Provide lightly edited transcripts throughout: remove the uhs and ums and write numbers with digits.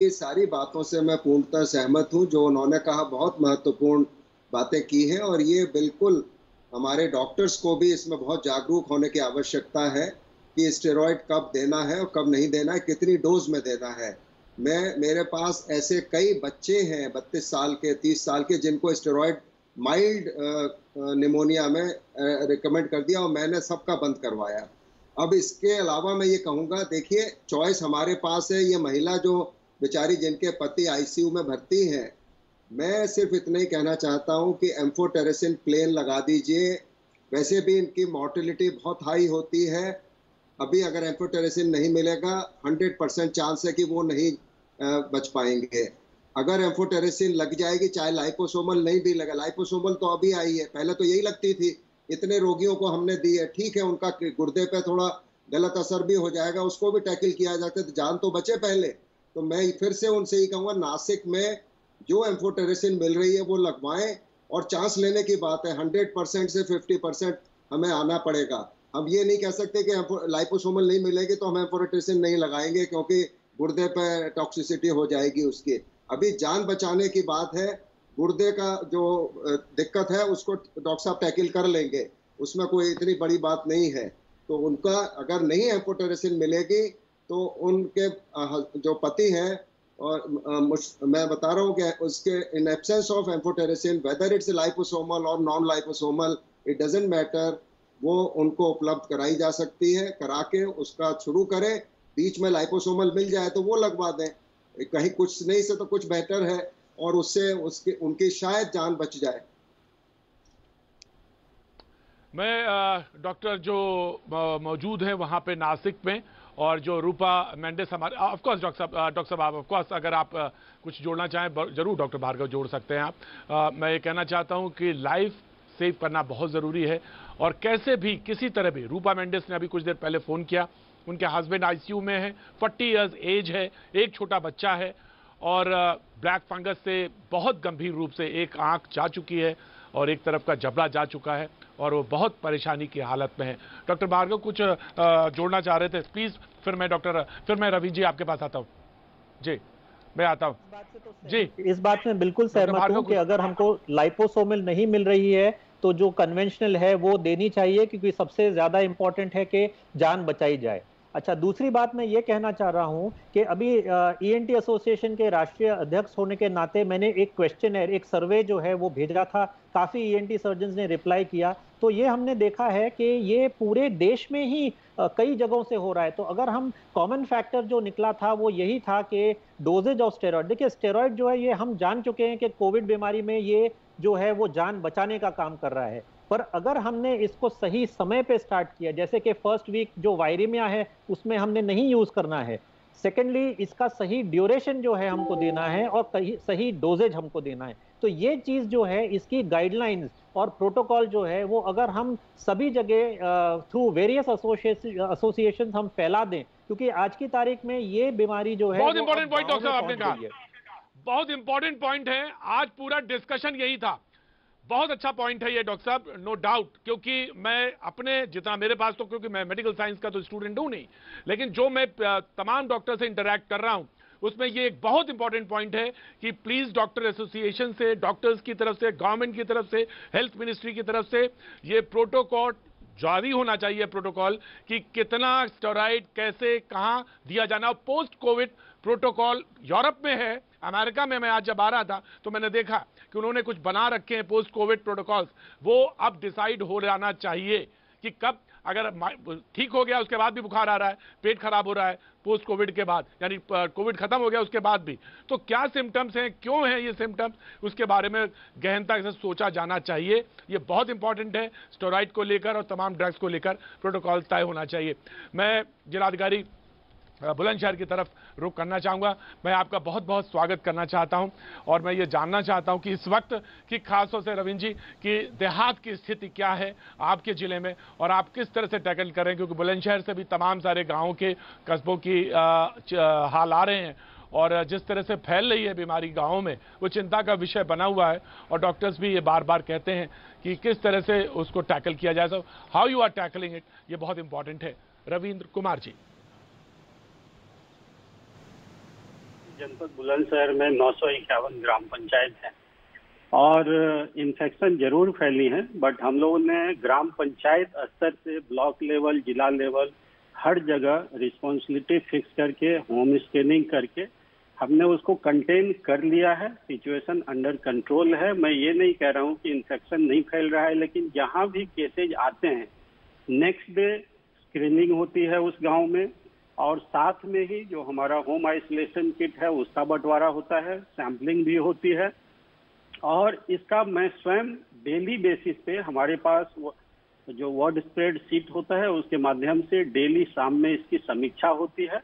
ये सारी बातों से मैं पूर्णतः सहमत हूँ, जो उन्होंने कहा बहुत महत्वपूर्ण बातें की हैं और ये बिल्कुल हमारे डॉक्टर्स को भी इसमें बहुत जागरूक होने की आवश्यकता है कि स्टेरॉइड कब देना है और कब नहीं देना है, कितनी डोज़ में देना है। मेरे पास ऐसे कई बच्चे हैं 32 साल के, 30 साल के जिनको स्टेरॉइड माइल्ड निमोनिया में रिकमेंड कर दिया और मैंने सबका बंद करवाया। अब इसके अलावा मैं ये कहूँगा देखिए चॉइस हमारे पास है, ये महिला जो बेचारी जिनके पति आईसीयू में भर्ती हैं, मैं सिर्फ इतना ही कहना चाहता हूँ कि एम्फोटेरेसिन प्लेन लगा दीजिए। वैसे भी इनकी मॉर्टेलिटी बहुत हाई होती है। अभी अगर एम्फोटेरेसिन नहीं मिलेगा 100% चांस है कि वो नहीं बच पाएंगे। अगर एम्फोटेरेसिन लग जाएगी, चाहे लाइपोसोमल नहीं भी लगा, लाइपोसोमल तो अभी आई है, पहले तो यही लगती थी। इतने रोगियों को हमने दी है, ठीक है उनका गुर्दे पे थोड़ा गलत असर भी हो जाएगा, उसको भी टैकल किया जाता है, तो जान तो बचे पहले। तो मैं फिर से उनसे ही कहूँगा नासिक में जो एम्फोटेरेसिन मिल रही है वो लगवाएं और चांस लेने की बात है, 100% से 50% हमें आना पड़ेगा। हम ये नहीं कह सकते कि लाइपोसोमल नहीं मिलेगी तो हम एम्फोटेरेसिन नहीं लगाएंगे क्योंकि गुर्दे पे टॉक्सिसिटी हो जाएगी उसकी। अभी जान बचाने की बात है, गुर्दे का जो दिक्कत है उसको डॉक्टर साहब टैकल कर लेंगे, उसमें कोई इतनी बड़ी बात नहीं है। तो उनका अगर नहीं एम्फोटेरेसिन मिलेगी तो उनके जो पति हैं और मैं बता रहा हूँ कि उसके in absence of amphotericin whether it's liposomal और non liposomal it doesn't matter, वो उनको उपलब्ध कराई जा सकती है, करा के उसका शुरू करें, बीच में लाइपोसोमल मिल जाए तो वो लगवा दें, कहीं कुछ नहीं से तो कुछ बेहतर है और उससे उसकी उनकी शायद जान बच जाए। मैं डॉक्टर जो मौजूद हैं वहाँ पे नासिक में, और जो रूपा मेंडिस हमारे ऑफ कोर्स डॉक्टर साहब आप ऑफ कोर्स अगर आप कुछ जोड़ना चाहें जरूर डॉक्टर भार्गव जोड़ सकते हैं आप। मैं ये कहना चाहता हूँ कि लाइफ सेव करना बहुत ज़रूरी है, और कैसे भी किसी तरह भी रूपा मेंडिस ने अभी कुछ देर पहले फ़ोन किया, उनके हस्बैंड आईसीयू में है, 40 इयर्स एज है, एक छोटा बच्चा है, और ब्लैक फंगस से बहुत गंभीर रूप से एक आंख जा चुकी है और एक तरफ का जबड़ा जा चुका है, और वो बहुत परेशानी की हालत में है। डॉक्टर भार्गव कुछ जोड़ना चाह रहे थे प्लीज, फिर मैं रवि जी आपके पास आता हूँ। जी मैं आता हूँ। जी इस बात में बिल्कुल डॉक्टर सहमत भार्गव हूं कि कुछ। अगर हमको लाइपोसोमल नहीं मिल रही है तो जो कन्वेंशनल है वो देनी चाहिए, क्योंकि सबसे ज्यादा इंपॉर्टेंट है कि जान बचाई जाए। अच्छा, दूसरी बात मैं ये कहना चाह रहा हूं कि अभी ईएनटी एसोसिएशन के राष्ट्रीय अध्यक्ष होने के नाते मैंने एक क्वेश्चनर, एक सर्वे जो है वो भेजा था, काफी ईएनटी सर्जन्स ने रिप्लाई किया। तो ये हमने देखा है कि ये पूरे देश में ही कई जगहों से हो रहा है। तो अगर हम कॉमन फैक्टर जो निकला था वो यही था कि डोजेज ऑफ स्टेरॉइड, देखिए स्टेरॉइड जो है ये हम जान चुके हैं कि कोविड बीमारी में ये जो है वो जान बचाने का काम कर रहा है। पर अगर हमने इसको सही समय पे स्टार्ट किया, जैसे कि फर्स्ट वीक जो वायरिमिया है उसमें हमने नहीं यूज करना है, सेकेंडली इसका सही ड्यूरेशन जो है हमको देना है और सही डोजेज हमको देना है, तो ये चीज जो है इसकी गाइडलाइंस और प्रोटोकॉल जो है वो अगर हम सभी जगह थ्रू वेरियस एसोसिएशन हम फैला दें, क्योंकि आज की तारीख में ये बीमारी जो है बहुत वो इंपॉर्टेंट अब पॉइंट गांव डॉक्टर में साहब आपने पहुंच कहा, गई है। बहुत इंपॉर्टेंट पॉइंट है, आज पूरा डिस्कशन यही था। बहुत अच्छा पॉइंट है ये डॉक्टर साहब, नो डाउट, क्योंकि मैं अपने जितना मेरे पास तो, क्योंकि मैं मेडिकल साइंस का तो स्टूडेंट हूं नहीं, लेकिन जो मैं तमाम डॉक्टर से इंटरैक्ट कर रहा हूं उसमें ये एक बहुत इंपॉर्टेंट पॉइंट है कि प्लीज डॉक्टर एसोसिएशन से, डॉक्टर्स की तरफ से, गवर्नमेंट की तरफ से, हेल्थ मिनिस्ट्री की तरफ से ये प्रोटोकॉल जारी होना चाहिए, प्रोटोकॉल कि कितना स्टेरॉइड कैसे कहां दिया जाना। पोस्ट कोविड प्रोटोकॉल यूरोप में है, अमेरिका में मैं आज जब आ रहा था तो मैंने देखा कि उन्होंने कुछ बना रखे हैं पोस्ट कोविड प्रोटोकॉल्स, वो अब डिसाइड हो जाना चाहिए कि कब अगर ठीक हो गया उसके बाद भी बुखार आ रहा है, पेट खराब हो रहा है पोस्ट कोविड के बाद, यानी कोविड खत्म हो गया उसके बाद भी, तो क्या सिम्टम्स हैं, क्यों हैं ये सिम्टम्स, उसके बारे में गहनता से सोचा जाना चाहिए। ये बहुत इंपॉर्टेंट है, स्टेरॉइड को लेकर और तमाम ड्रग्स को लेकर प्रोटोकॉल तय होना चाहिए। मैं जिलाधिकारी बुलंदशहर की तरफ रुख करना चाहूँगा। मैं आपका बहुत बहुत स्वागत करना चाहता हूं, और मैं ये जानना चाहता हूं कि इस वक्त की खासतौर से रविंद्र जी की देहात की स्थिति क्या है आपके ज़िले में, और आप किस तरह से टैकल करें, क्योंकि बुलंदशहर से भी तमाम सारे गाँवों के कस्बों की हाल आ रहे हैं, और जिस तरह से फैल रही है बीमारी गाँवों में वो चिंता का विषय बना हुआ है, और डॉक्टर्स भी ये बार बार कहते हैं कि किस तरह से उसको टैकल किया जाए। So how you are tackling it, ये बहुत इंपॉर्टेंट है। रविंद्र कुमार जी। जनपद बुलंदशहर में 951 ग्राम पंचायत है और इन्फेक्शन जरूर फैली है, बट हम लोगों ने ग्राम पंचायत स्तर से ब्लॉक लेवल, जिला लेवल, हर जगह रिस्पॉन्सिबिलिटी फिक्स करके, होम स्क्रीनिंग करके हमने उसको कंटेन कर लिया है। सिचुएशन अंडर कंट्रोल है। मैं ये नहीं कह रहा हूँ कि इन्फेक्शन नहीं फैल रहा है, लेकिन जहाँ भी केसेज आते हैं नेक्स्ट डे स्क्रीनिंग होती है उस गांव में, और साथ में ही जो हमारा होम आइसोलेशन किट है उसका बंटवारा होता है, सैम्पलिंग भी होती है। और इसका मैं स्वयं डेली बेसिस पे हमारे पास जो वार्ड स्प्रेड शीट होता है उसके माध्यम से डेली शाम में इसकी समीक्षा होती है।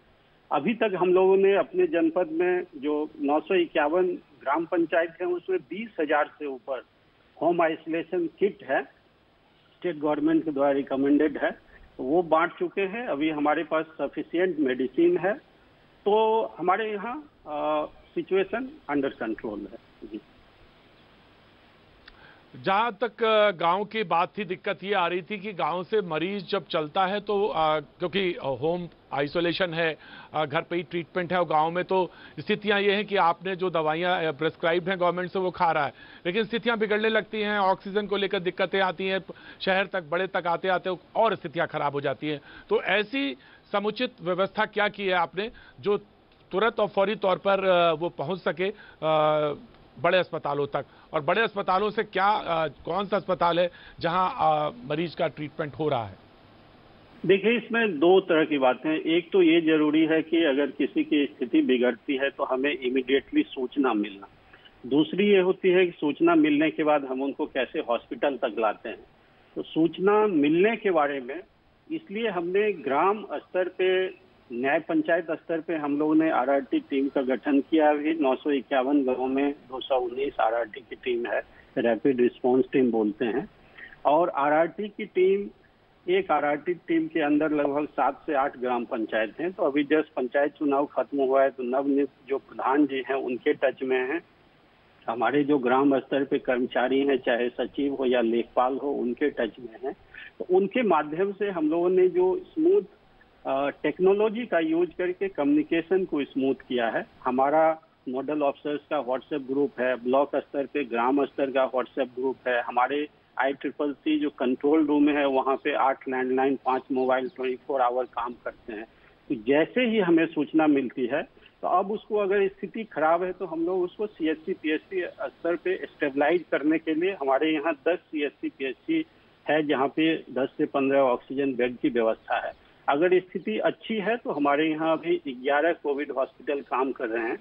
अभी तक हम लोगों ने अपने जनपद में जो 951 ग्राम पंचायत है उसमें 20,000 से ऊपर होम आइसोलेशन किट है, स्टेट गवर्नमेंट के द्वारा रिकमेंडेड है, तो वो बांट चुके हैं। अभी हमारे पास सफिशिएंट मेडिसिन है, तो हमारे यहाँ सिचुएशन अंडर कंट्रोल है जी। जहां तक गांव की बात थी, दिक्कत ये आ रही थी कि गांव से मरीज जब चलता है तो क्योंकि होम आइसोलेशन है, घर पे ही ट्रीटमेंट है, और गांव में तो स्थितियां ये हैं कि आपने जो दवाइयां प्रिस्क्राइब्ड हैं गवर्नमेंट से वो खा रहा है, लेकिन स्थितियां बिगड़ने लगती हैं, ऑक्सीजन को लेकर दिक्कतें आती हैं, शहर तक बड़े तक आते आते और स्थितियां खराब हो जाती हैं। तो ऐसी समुचित व्यवस्था क्या की है आपने जो तुरंत और फौरी तौर पर वो पहुंच सके बड़े अस्पतालों तक? और बड़े अस्पतालों से क्या कौन सा अस्पताल है जहां मरीज का ट्रीटमेंट हो रहा है? देखिए, इसमें दो तरह की बातें हैं। एक तो ये जरूरी है कि अगर किसी की स्थिति बिगड़ती है तो हमें इमीडिएटली सूचना मिलना। दूसरी ये होती है कि सूचना मिलने के बाद हम उनको कैसे हॉस्पिटल तक लाते हैं। तो सूचना मिलने के बारे में इसलिए हमने ग्राम स्तर पे, न्याय पंचायत स्तर पे हम लोगों ने आरआरटी टीम का गठन किया। अभी 951 गाँव में 219 आरआरटी की टीम है, रैपिड रिस्पांस टीम बोलते हैं। और आरआरटी की टीम, एक आरआरटी टीम के अंदर लगभग 7 से 8 ग्राम पंचायत हैं। तो अभी जस्ट पंचायत चुनाव खत्म हुआ है, तो नवनियुक्त जो प्रधान जी हैं उनके टच में हैं। हमारे जो ग्राम स्तर पे कर्मचारी हैं, चाहे सचिव हो या लेखपाल हो, उनके टच में हैं। तो उनके माध्यम से हम लोगों ने जो स्मूथ टेक्नोलॉजी का यूज करके कम्युनिकेशन को स्मूथ किया है। हमारा नोडल ऑफिसर्स का व्हाट्सएप ग्रुप है, ब्लॉक स्तर पे, ग्राम स्तर का व्हाट्सएप ग्रुप है। हमारे ICCC जो कंट्रोल रूम है वहाँ पे 8 लैंडलाइन, 5 मोबाइल 24 आवर काम करते हैं। तो जैसे ही हमें सूचना मिलती है तो अब उसको अगर स्थिति खराब है तो हम लोग उसको CHC PHC स्तर पे स्टेबलाइज करने के लिए हमारे यहाँ 10 CHC PHC है जहाँ पे 10 से 15 ऑक्सीजन बेड की व्यवस्था है। अगर स्थिति अच्छी है तो हमारे यहाँ अभी 11 कोविड हॉस्पिटल काम कर रहे हैं।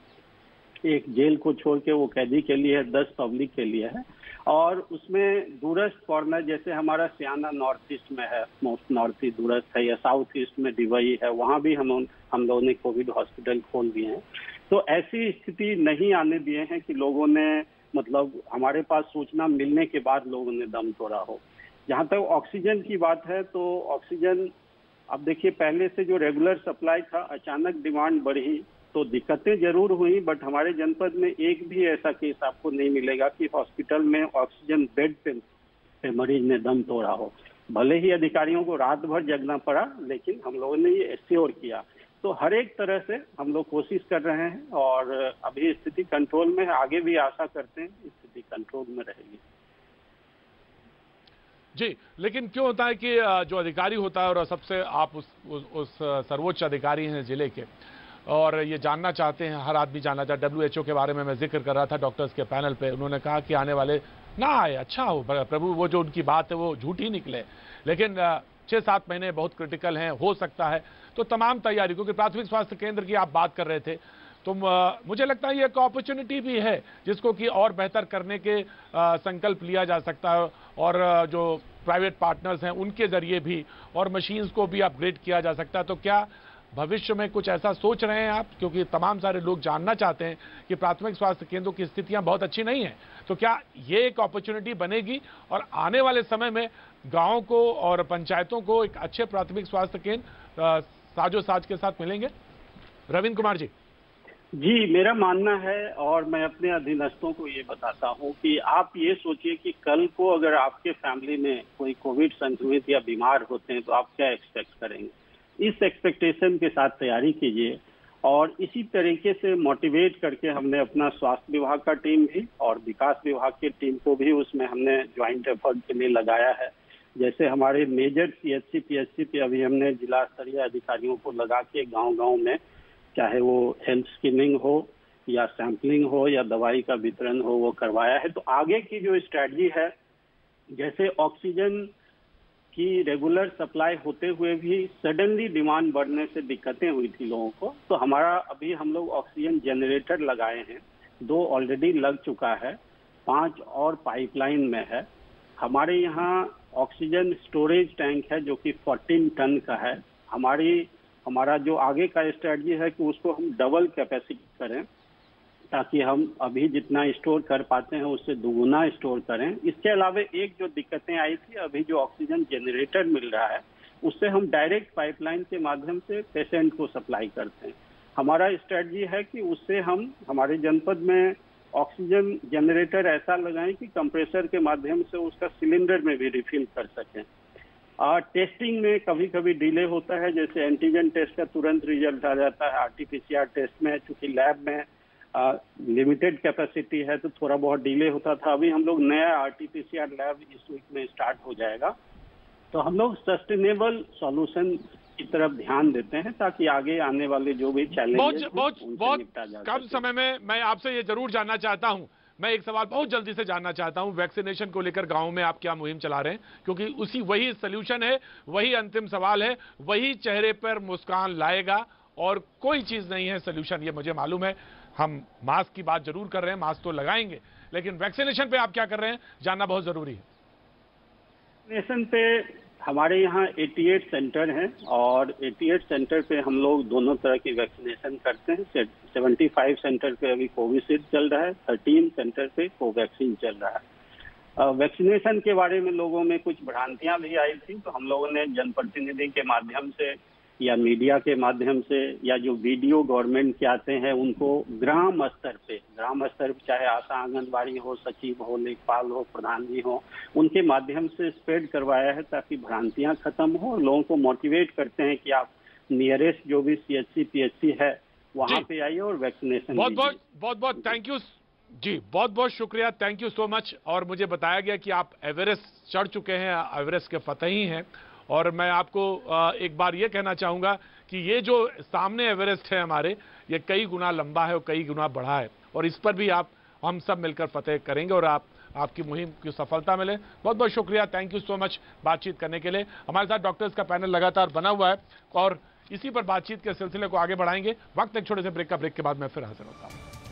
एक जेल को छोड़ के वो कैदी के लिए है, 10 पब्लिक के लिए है। और उसमें दूरस्थ कॉर्नर जैसे हमारा सियाना नॉर्थ ईस्ट में है, मोस्ट नॉर्थ ईस्ट दूरस्थ है, या साउथ ईस्ट में डिवई है, वहाँ भी हम लोगों ने कोविड हॉस्पिटल खोल दिए हैं। तो ऐसी स्थिति नहीं आने दिए हैं कि लोगों ने, मतलब हमारे पास सूचना मिलने के बाद लोगों ने दम तोड़ा हो। जहाँ तक ऑक्सीजन की बात है तो ऑक्सीजन, अब देखिए पहले से जो रेगुलर सप्लाई था, अचानक डिमांड बढ़ी तो दिक्कतें जरूर हुई, बट हमारे जनपद में एक भी ऐसा केस आपको नहीं मिलेगा कि हॉस्पिटल में ऑक्सीजन बेड पे मरीज ने दम तोड़ा हो। भले ही अधिकारियों को रात भर जगना पड़ा, लेकिन हम लोगों ने ये एश्योर किया। तो हर एक तरह से हम लोग कोशिश कर रहे हैं और अभी स्थिति कंट्रोल में है। आगे भी आशा करते हैं स्थिति कंट्रोल में रहेगी। जी, लेकिन क्यों होता है कि जो अधिकारी होता है, और सबसे आप उस सर्वोच्च अधिकारी हैं जिले के, और ये जानना चाहते हैं, हर आदमी जानना चाहता है। WHO के बारे में मैं जिक्र कर रहा था डॉक्टर्स के पैनल पे, उन्होंने कहा कि आने वाले ना आए, अच्छा हो प्रभु, वो जो उनकी बात है वो झूठी निकले, लेकिन 6-7 महीने बहुत क्रिटिकल हैं, हो सकता है। तो तमाम तैयारी, क्योंकि प्राथमिक स्वास्थ्य केंद्र की आप बात कर रहे थे, तो मुझे लगता है ये एक अपॉर्चुनिटी भी है जिसको कि और बेहतर करने के संकल्प लिया जा सकता है, और जो प्राइवेट पार्टनर्स हैं उनके जरिए भी, और मशीन्स को भी अपग्रेड किया जा सकता है। तो क्या भविष्य में कुछ ऐसा सोच रहे हैं आप, क्योंकि तमाम सारे लोग जानना चाहते हैं कि प्राथमिक स्वास्थ्य केंद्रों की स्थितियां बहुत अच्छी नहीं है, तो क्या ये एक अपॉर्चुनिटी बनेगी और आने वाले समय में गाँव को और पंचायतों को एक अच्छे प्राथमिक स्वास्थ्य केंद्र साजोसाज के साथ मिलेंगे? रविंद्र कुमार जी। जी, मेरा मानना है, और मैं अपने अधीनस्थों को ये बताता हूँ कि आप ये सोचिए कि कल को अगर आपके फैमिली में कोई कोविड संक्रमित या बीमार होते हैं तो आप क्या एक्सपेक्ट करेंगे। इस एक्सपेक्टेशन के साथ तैयारी कीजिए और इसी तरीके से मोटिवेट करके हमने अपना स्वास्थ्य विभाग का टीम भी और विकास विभाग की टीम को भी उसमें हमने ज्वाइंट एफर्ट के लिए लगाया है। जैसे हमारे मेजर CHC PHC पे अभी हमने जिला स्तरीय अधिकारियों को लगा के गांव-गांव में, चाहे वो हेल्थ स्क्रीनिंग हो या सैंपलिंग हो या दवाई का वितरण हो, वो करवाया है। तो आगे की जो स्ट्रैटेजी है, जैसे ऑक्सीजन की रेगुलर सप्लाई होते हुए भी सडनली डिमांड बढ़ने से दिक्कतें हुई थी लोगों को, तो हमारा अभी हम लोग ऑक्सीजन जनरेटर लगाए हैं, 2 ऑलरेडी लग चुका है, 5 और पाइपलाइन में है। हमारे यहाँ ऑक्सीजन स्टोरेज टैंक है जो कि 14 टन का है। हमारा जो आगे का स्ट्रेटजी है कि उसको हम डबल कैपेसिटी करें, ताकि हम अभी जितना स्टोर कर पाते हैं उससे दुगुना स्टोर करें। इसके अलावा एक जो दिक्कतें आई थी, अभी जो ऑक्सीजन जनरेटर मिल रहा है उससे हम डायरेक्ट पाइपलाइन के माध्यम से पेशेंट को सप्लाई करते हैं। हमारा स्ट्रेटजी है कि उससे हम हमारे जनपद में ऑक्सीजन जनरेटर ऐसा लगाएं कि कंप्रेसर के माध्यम से उसका सिलेंडर में भी रिफिल कर सकें। टेस्टिंग में कभी कभी डिले होता है, जैसे एंटीजन टेस्ट का तुरंत रिजल्ट आ जाता है, RT-PCR टेस्ट में चूंकि लैब में लिमिटेड कैपेसिटी है तो थोड़ा बहुत डिले होता था। अभी हम लोग नया RT-PCR लैब इस वीक में स्टार्ट हो जाएगा, तो हम लोग सस्टेनेबल सॉल्यूशन की तरफ ध्यान देते हैं ताकि आगे आने वाले जो भी चैलेंजेस बहुत कम समय में मैं आपसे ये जरूर जानना चाहता हूं, मैं एक सवाल बहुत जल्दी से जानना चाहता हूं, वैक्सीनेशन को लेकर गांव में आप क्या मुहिम चला रहे हैं, क्योंकि वही सोल्यूशन है, वही अंतिम सवाल है, वही चेहरे पर मुस्कान लाएगा और कोई चीज नहीं है सोल्यूशन, ये मुझे मालूम है। हम मास्क की बात जरूर कर रहे हैं, मास्क तो लगाएंगे, लेकिन वैक्सीनेशन पे आप क्या कर रहे हैं जानना बहुत जरूरी है। वैक्सीनेशन पे हमारे यहाँ 88 सेंटर हैं और 88 सेंटर पे हम लोग दोनों तरह की वैक्सीनेशन करते हैं। 75 सेंटर पे अभी कोविशील्ड चल रहा है, 13 सेंटर पे कोवैक्सीन चल रहा है। वैक्सीनेशन के बारे में लोगों में कुछ भ्रांतियां भी आई थी, तो हम लोगों ने जनप्रतिनिधि के माध्यम से या मीडिया के माध्यम से या जो वीडियो गवर्नमेंट के आते हैं उनको ग्राम स्तर पे चाहे आशा आंगनबाड़ी हो, सचिव हो, लेखपाल हो, प्रधान जी हो, उनके माध्यम से स्प्रेड करवाया है ताकि भ्रांतियां खत्म हो। लोगों को मोटिवेट करते हैं कि आप नियरेस्ट जो भी CHC PHC है वहां पे आइए और वैक्सीनेशन। बहुत थैंक यू जी, बहुत बहुत शुक्रिया, थैंक यू सो मच। और मुझे बताया गया कि आप एवरेस्ट चढ़ चुके हैं, एवरेस्ट के फतेही हैं, और मैं आपको एक बार ये कहना चाहूंगा कि ये जो सामने एवरेस्ट है हमारे, ये कई गुना लंबा है और कई गुना बड़ा है, और इस पर भी हम सब मिलकर फतेह करेंगे और आपकी मुहिम की सफलता मिले। बहुत बहुत शुक्रिया, थैंक यू सो मच बातचीत करने के लिए। हमारे साथ डॉक्टर्स का पैनल लगातार बना हुआ है और इसी पर बातचीत के सिलसिले को आगे बढ़ाएंगे। वक्त एक छोटे से ब्रेक के बाद मैं फिर हाजिर होता हूं।